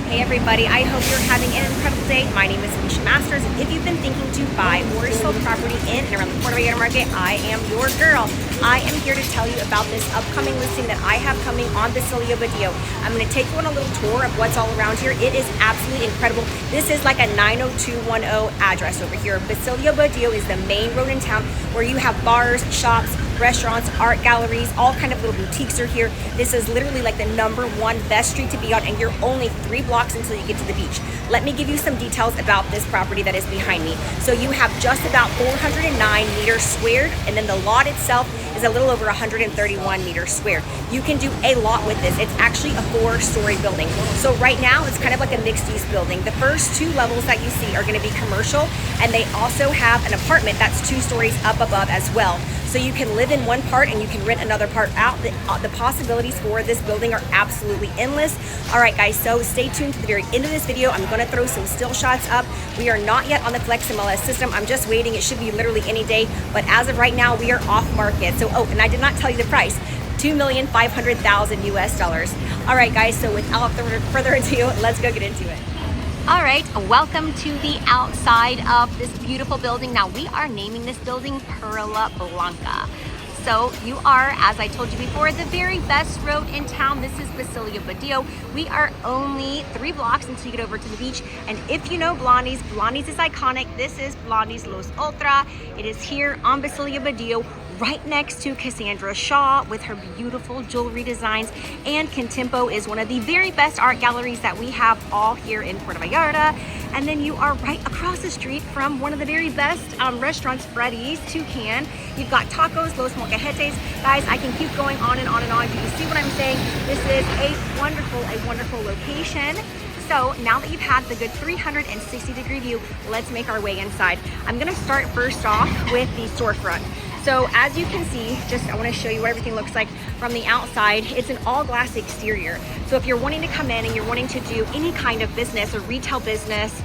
Hey everybody, I hope you're having an incredible day. My name is Alicia Masters, and if you've been thinking to buy or sell property in and around the Puerto Vallarta market, I am your girl. I am here to tell you about this upcoming listing that I have coming on Basilio Badillo. I'm going to take you on a little tour of what's all around here. It is absolutely incredible. This is like a 90210 address over here. Basilio Badillo is the main road in town where you have bars, shops, restaurants, art galleries, all kind of little boutiques are here. This is literally like the #1 best street to be on, and you're only 3 blocks until you get to the beach. Let me give you some details about this property that is behind me. So you have just about 409 meters squared, and then the lot itself is a little over 131 meters squared. You can do a lot with this. It's actually a 4-story building. So right now it's kind of like a mixed-use building. The first 2 levels that you see are going to be commercial, and they also have an apartment that's 2 stories up above as well. So you can live in one part and you can rent another part out. The possibilities for this building are absolutely endless. All right, guys, so stay tuned to the very end of this video. I'm gonna throw some still shots up. We are not yet on the Flex MLS system. I'm just waiting. It should be literally any day. But as of right now, we are off market. So, oh, and I did not tell you the price. $2,500,000 US. All right, guys, so without further ado, let's go get into it. All right, welcome to the outside of this beautiful building. Now we are naming this building Perla Blanca. So you are, as I told you before, the very best road in town. This is Basilio Badillo. We are only 3 blocks until you get over to the beach. And if you know Blondie's, Blondie's is iconic. This is Blondie's Los Ultra. It is here on Basilio Badillo, right next to Cassandra Shaw with her beautiful jewelry designs. And Contempo is one of the very best art galleries that we have all here in Puerto Vallarta. And then you are right across the street from one of the very best restaurants, Freddy's, Toucan. You've got tacos, Los Molcajetes. Guys, I can keep going on and on and on. Do you see what I'm saying? This is a wonderful location. So now that you've had the good 360-degree view, let's make our way inside. I'm gonna start first off with the storefront. So as you can see, I want to show you what everything looks like from the outside. It's an all glass exterior. So if you're wanting to come in and you're wanting to do any kind of business or retail business,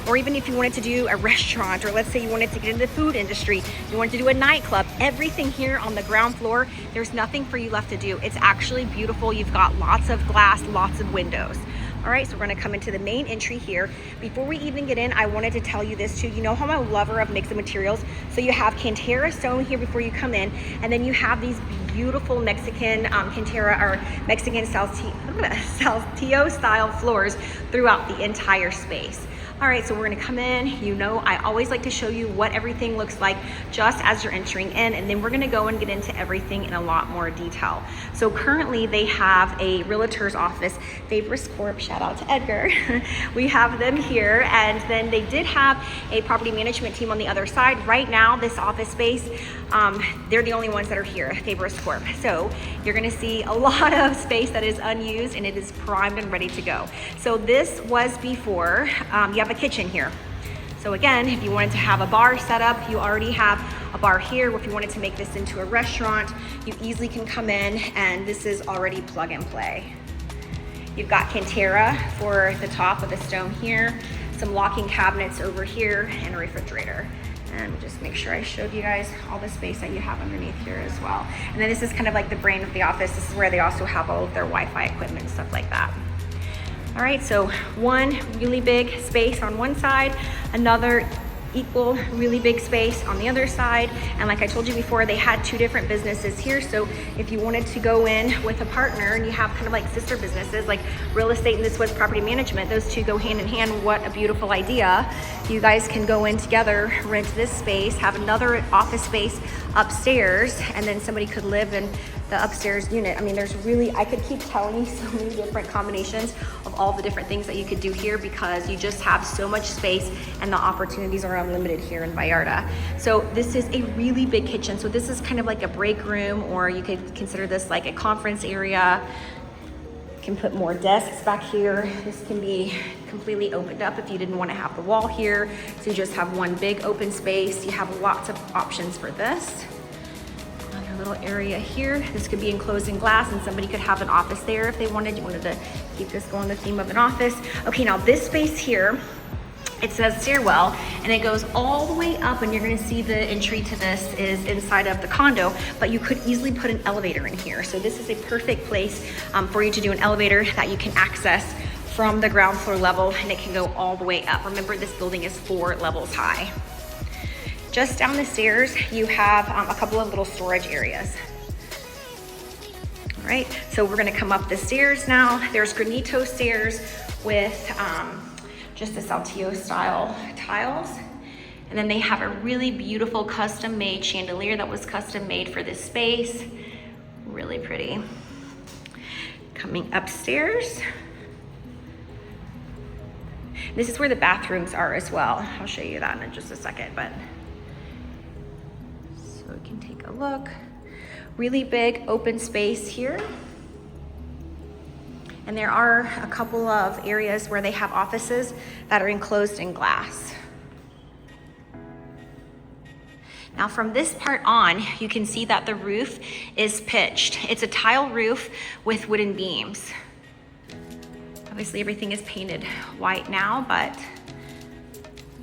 or even if you wanted to do a restaurant, or let's say you wanted to get into the food industry, you wanted to do a nightclub, everything here on the ground floor, there's nothing for you left to do. It's actually beautiful. You've got lots of glass, lots of windows. All right, so we're gonna come into the main entry here. Before we even get in, I wanted to tell you this too. You know how I'm a lover of mix of materials. So you have Cantera stone here before you come in, and then you have these beautiful Mexican Cantera or Mexican Saltillo style floors throughout the entire space. All right, so we're gonna come in. You know, I always like to show you what everything looks like just as you're entering in, and then we're gonna go and get into everything in a lot more detail. So currently they have a realtor's office, Favoris Corp, shout out to Edgar. We have them here, and then they did have a property management team on the other side. Right now, this office space, they're the only ones that are here, Favoris Corp. So you're gonna see a lot of space that is unused, and it is primed and ready to go. So this was before, you have a kitchen here. So again, if you wanted to have a bar set up, you already have a bar here. If you wanted to make this into a restaurant, you easily can come in, and this is already plug and play. You've got Cantera for the top of the stone here, some locking cabinets over here, and a refrigerator. And just make sure I showed you guys all the space that you have underneath here as well. And then this is kind of like the brain of the office. This is where they also have all of their Wi-Fi equipment and stuff like that. All right, so one really big space on one side, another equal really big space on the other side. And like I told you before, they had 2 different businesses here. So if you wanted to go in with a partner and you have kind of like sister businesses like real estate, and this was property management, those 2 go hand in hand. What a beautiful idea. You guys can go in together, rent this space, have another office space upstairs, and then somebody could live in the upstairs unit. I mean, there's really, I could keep telling you so many different combinations of all the different things that you could do here, because you just have so much space and the opportunities are unlimited here in Vallarta. So this is a really big kitchen. So this is kind of like a break room, or you could consider this like a conference area. You can put more desks back here. This can be completely opened up if you didn't want to have the wall here. So you just have one big open space. You have lots of options for this. Little area here. This could be enclosed in glass, and somebody could have an office there if they wanted. You wanted to keep this going the theme of an office. Okay, now this space here, it says stairwell, and it goes all the way up, and you're gonna see the entry to this is inside of the condo, but you could easily put an elevator in here. So this is a perfect place for you to do an elevator that you can access from the ground floor level, and it can go all the way up. Remember, this building is 4 levels high. Just down the stairs, you have a couple of little storage areas. All right, so we're gonna come up the stairs now. There's granito stairs with just the Saltillo style tiles. And then they have a really beautiful custom made chandelier that was custom made for this space. Really pretty. Coming upstairs. This is where the bathrooms are as well. I'll show you that in just a second, but so we can take a look. Really big open space here. And there are a couple of areas where they have offices that are enclosed in glass. Now from this part on, you can see that the roof is pitched. It's a tile roof with wooden beams. Obviously everything is painted white now, but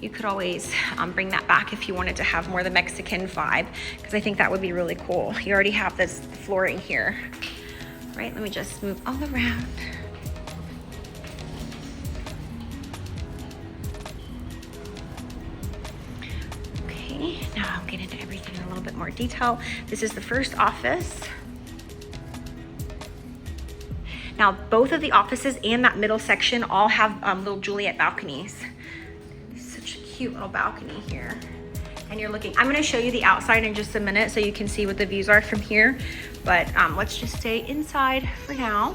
you could always bring that back if you wanted to have more of the Mexican vibe, because I think that would be really cool. You already have this flooring here. Right, let me just move all around. Now I'll get into everything in a little bit more detail. This is the first office. Now, both of the offices and that middle section all have little Juliet balconies. Such a cute little balcony here. And you're looking, I'm gonna show you the outside in just a minute so you can see what the views are from here. But let's just stay inside for now,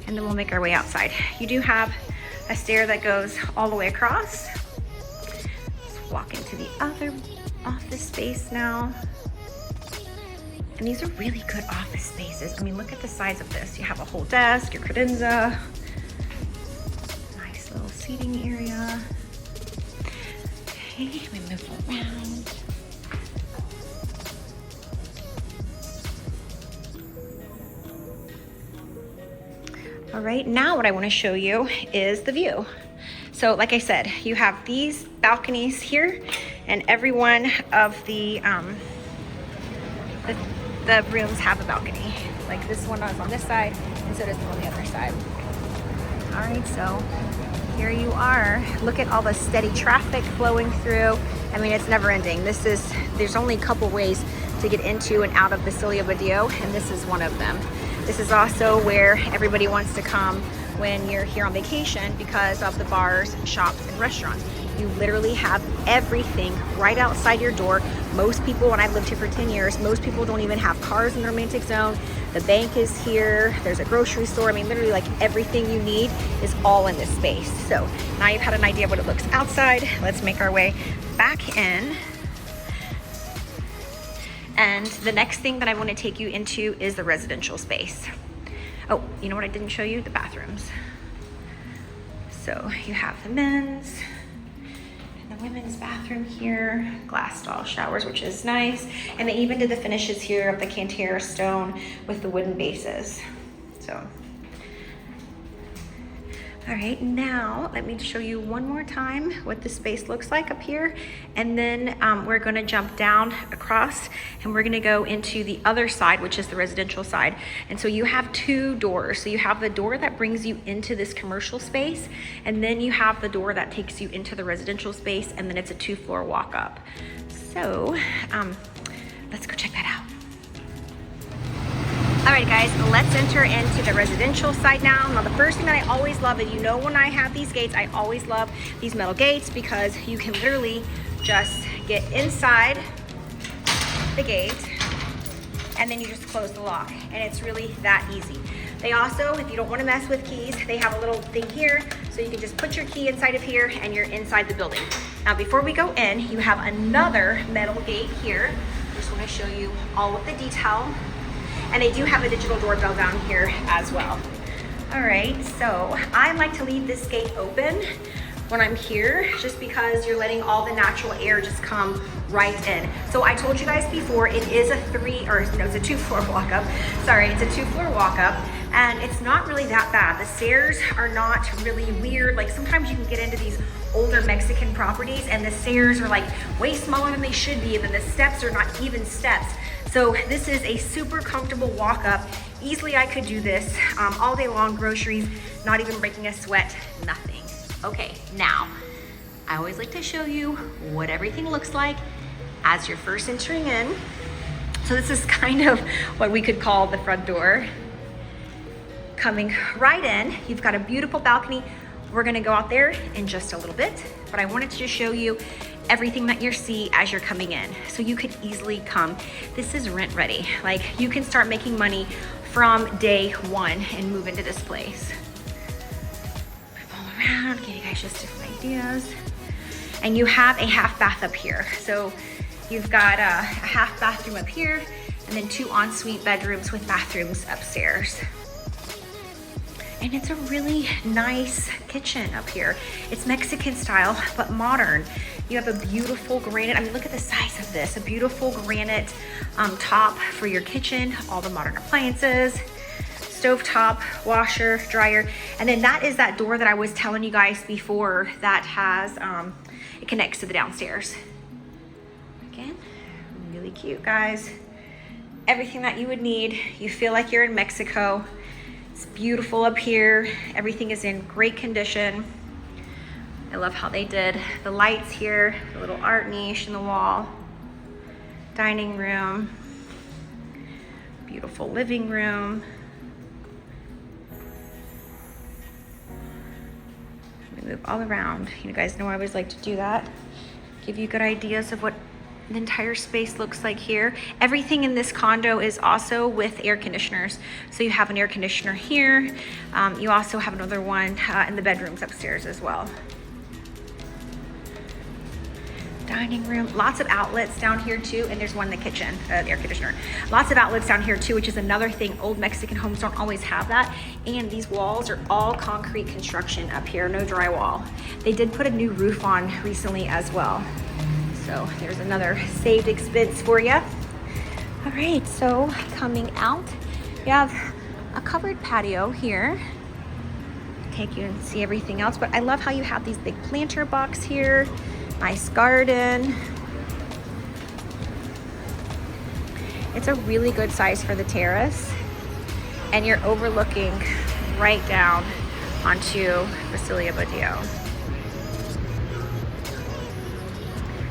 and then we'll make our way outside. You do have a stair that goes all the way across. Let's walk into the other office space now. And these are really good office spaces. I mean, look at the size of this. You have a whole desk, your credenza, nice little seating area. Okay, let me move around. All right, now what I want to show you is the view. So like I said, you have these balconies here, and every one of the rooms have a balcony. Like this one is on this side, and so does one on the other side. All right, so here you are. Look at all the steady traffic flowing through. I mean, it's never ending. There's only a couple ways to get into and out of Basilio Badillo, and this is one of them. This is also where everybody wants to come when you're here on vacation because of the bars, shops, and restaurants. You literally have everything right outside your door. Most people, when I've lived here for 10 years, most people don't even have cars in the romantic zone. The bank is here. There's a grocery store. I mean, literally like everything you need is all in this space. So now you've had an idea of what it looks outside. Let's make our way back in. And the next thing that I want to take you into is the residential space. Oh, you know what I didn't show you? The bathrooms. So you have the men's and the women's bathroom here, glass stall showers, which is nice. And they even did the finishes here of the Cantera stone with the wooden bases. So, all right, now let me show you one more time what the space looks like up here. And then we're gonna jump down across and we're gonna go into the other side, which is the residential side. And so you have two doors. So you have the door that brings you into this commercial space, and then you have the door that takes you into the residential space, and then it's a 2-floor walk up. So let's go check that out. All right, guys, let's enter into the residential side now. Now, the first thing that I always love, and you know when I have these gates, I always love these metal gates because you can literally just get inside the gate and then you just close the lock, and it's really that easy. They also, if you don't want to mess with keys, they have a little thing here, so you can just put your key inside of here and you're inside the building. Now, before we go in, you have another metal gate here. I just want to show you all of the detail. And they do have a digital doorbell down here as well. All right, so I like to leave this gate open when I'm here, just because you're letting all the natural air just come right in. So I told you guys before, it is a it's a 2-floor walk up. Sorry, it's a 2-floor walk up, and it's not really that bad. The stairs are not really weird. Like sometimes you can get into these older Mexican properties and the stairs are like way smaller than they should be, and then the steps are not even steps. So this is a super comfortable walk up. Easily I could do this all day long, groceries, not even breaking a sweat, nothing. Okay, now, I always like to show you what everything looks like as you're first entering in. So this is kind of what we could call the front door. Coming right in, you've got a beautiful balcony. We're gonna go out there in just a little bit, but I wanted to just show you everything that you see as you're coming in. So you could easily come. This is rent ready. Like, you can start making money from day one and move into this place. Move all around, give you guys just different ideas. And you have a half bath up here. So you've got a half bathroom up here and then 2 ensuite bedrooms with bathrooms upstairs. And it's a really nice kitchen up here. It's Mexican style, but modern. You have a beautiful granite, I mean, look at the size of this, a beautiful granite top for your kitchen, all the modern appliances, stovetop, washer, dryer. And then that is that door that I was telling you guys before that has, it connects to the downstairs. Again, really cute, guys. Everything that you would need. You feel like you're in Mexico. It's beautiful up here. Everything is in great condition. I love how they did the lights here, the little art niche in the wall, dining room, beautiful living room. Let me move all around. You guys know I always like to do that. Give you good ideas of what the entire space looks like here. Everything in this condo is also with air conditioners. So you have an air conditioner here. You also have another one in the bedrooms upstairs as well. Dining room, lots of outlets down here too, and there's one in the kitchen, the air conditioner. Lots of outlets down here too, which is another thing. Old Mexican homes don't always have that. And these walls are all concrete construction up here, no drywall. They did put a new roof on recently as well. So there's another saved expense for you. All right, so coming out, you have a covered patio here. Take you and see everything else, but I love how you have these big planter box here. Nice garden. It's a really good size for the terrace, and you're overlooking right down onto Basilio Badillo.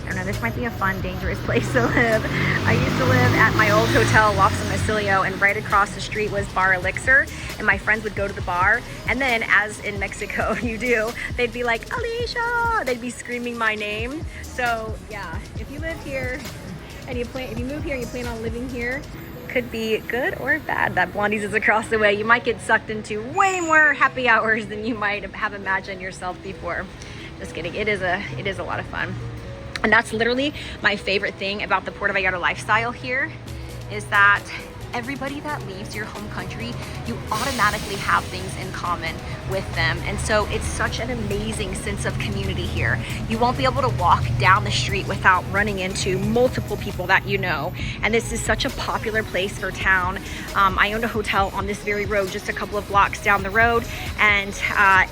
I don't know, this might be a fun, dangerous place to live. I used to live at my old hotel, Lofts and Basilio, and right across the street was Bar Elixir, and my friends would go to the bar, and then, as in Mexico you do, they'd be like, Alicia! They'd be screaming my name. So yeah, if you live here, and if you move here and you plan on living here, could be good or bad that Blondie's is across the way. You might get sucked into way more happy hours than you might have imagined yourself before. Just kidding, it is a lot of fun. And that's literally my favorite thing about the Puerto Vallarta lifestyle here, is that everybody that leaves your home country, you automatically have things in common with them. And so it's such an amazing sense of community here. You won't be able to walk down the street without running into multiple people that you know. And this is such a popular place for town. I owned a hotel on this very road, just a couple of blocks down the road, and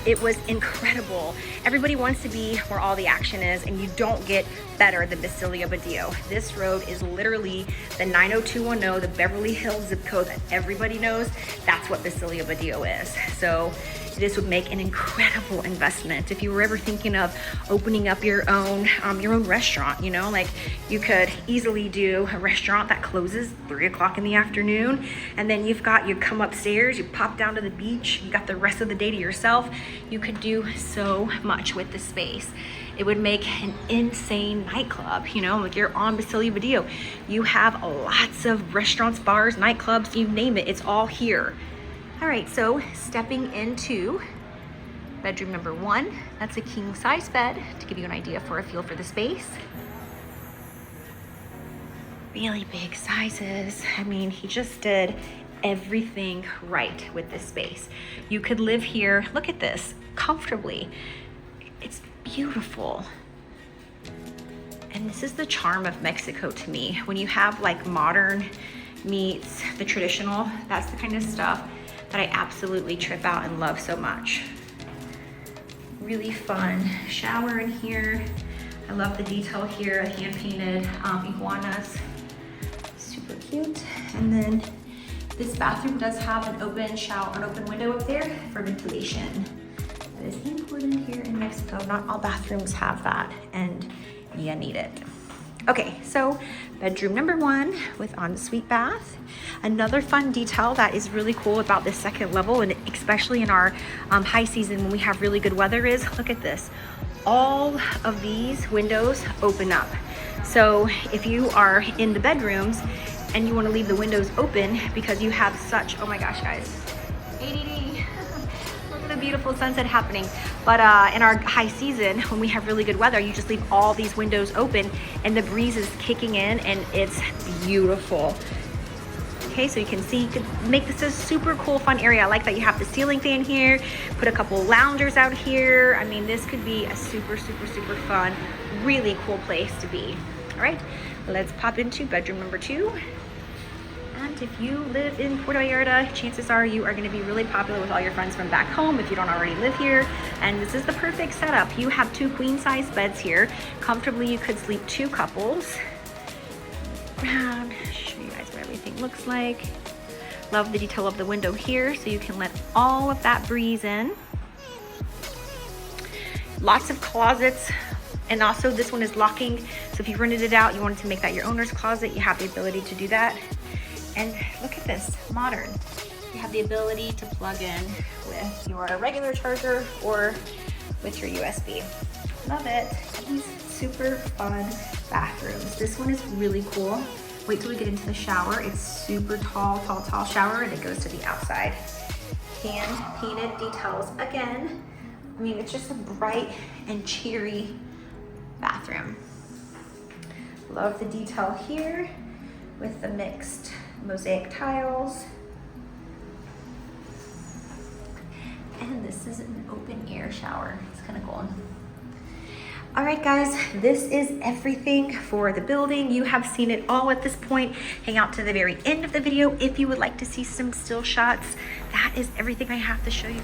it was incredible. Everybody wants to be where all the action is, and you don't get better than Basilio Badillo. This road is literally the 90210, the Beverly Hills zip code that everybody knows. That's what Basilio Badillo is. So this would make an incredible investment. If you were ever thinking of opening up your own restaurant, you know, like you could easily do a restaurant that closes 3 o'clock in the afternoon, and then you come upstairs, you pop down to the beach, you got the rest of the day to yourself. You could do so much with the space. It would make an insane nightclub, you know, like you're on Basilio Badillo. You have lots of restaurants, bars, nightclubs, you name it, it's all here. All right, so stepping into bedroom number 1, that's a king size bed to give you an idea for a feel for the space. Really big sizes. I mean, he just did everything right with this space. You could live here, look at this, comfortably. It's beautiful. And this is the charm of Mexico to me. When you have like modern meets the traditional, that's the kind of stuff that I absolutely trip out and love so much. Really fun shower in here. I love the detail here, hand painted iguanas. Super cute. And then This bathroom does have an open shower, an open window up there for ventilation. That is important here in Mexico. Not all bathrooms have that, and you need it. Okay, so bedroom number 1 with ensuite bath. Another fun detail that is really cool about this second level, and especially in our high season when we have really good weather, is look at this. All of these windows open up. So if you are in the bedrooms and you want to leave the windows open because you have such, oh my gosh guys, ADD. Look at the beautiful sunset happening. But in our high season, when we have really good weather, you just leave all these windows open and the breeze is kicking in and it's beautiful. Okay, so you can see, you can make this a super cool, fun area. I like that you have the ceiling fan here, put a couple loungers out here. I mean, this could be a super, super, super fun, really cool place to be. All right, let's pop into bedroom number 2. And if you live in Puerto Vallarta, chances are you are going to be really popular with all your friends from back home if you don't already live here. And this is the perfect setup. You have 2 queen-size beds here. Comfortably, you could sleep 2 couples. Around, show you guys what everything looks like. Love the detail of the window here, so you can let all of that breeze in. Lots of closets. And also this one is locking, so if you rented it out, you wanted to make that your owner's closet, you have the ability to do that. And look at this, modern. You have the ability to plug in with your regular charger or with your USB. Love it. These super fun bathrooms. This one is really cool. Wait till we get into the shower. It's super tall shower, and it goes to the outside. Hand painted details again. I mean, it's just a bright and cheery bathroom. Love the detail here with the mixed mosaic tiles. And this is an open air shower. It's kind of cool. All right, guys, this is everything for the building. You have seen it all at this point. Hang out to the very end of the video if you would like to see some still shots. That is everything I have to show you.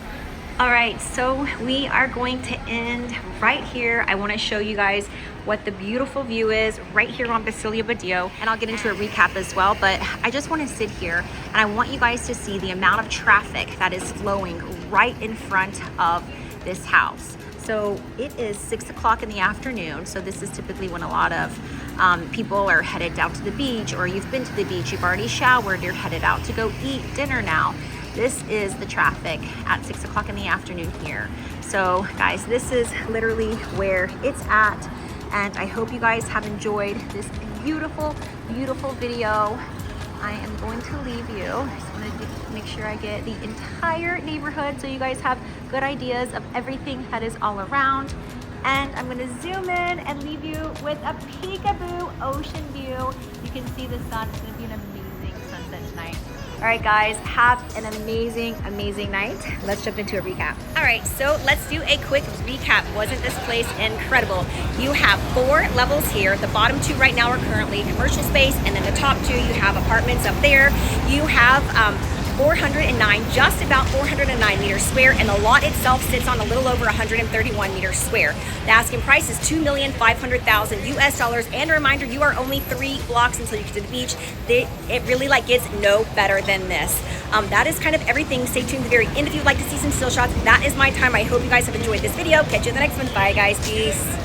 All right, so we are going to end right here. I want to show you guys what the beautiful view is right here on Basilio Badillo, and I'll get into a recap as well, but I just want to sit here and I want you guys to see the amount of traffic that is flowing right in front of this house. So it is 6 o'clock in the afternoon, so this is typically when a lot of people are headed down to the beach, or you've been to the beach, you've already showered, you're headed out to go eat dinner now. This is the traffic at 6 o'clock in the afternoon here. So guys, this is literally where it's at. And I hope you guys have enjoyed this beautiful, beautiful video. I am going to leave you. I just want to make sure I get the entire neighborhood so you guys have good ideas of everything that is all around. And I'm going to zoom in and leave you with a peekaboo ocean view. You can see the sun. It's going to be an amazing sunset tonight. All right, guys, have an amazing, amazing night. Let's jump into a recap. All right, so let's do a quick recap. Wasn't this place incredible? You have 4 levels here. The bottom 2 right now are currently commercial space, and then the top 2, you have apartments up there. You have 409, just about 409 meters square, and the lot itself sits on a little over 131 meters square. The asking price is $2,500,000 US dollars, and a reminder, you are only 3 blocks until you get to the beach. It really gets no better than this. That is kind of everything. Stay tuned to the very end if you'd like to see some still shots. That is my time. I hope you guys have enjoyed this video. Catch you in the next one. Bye guys, peace.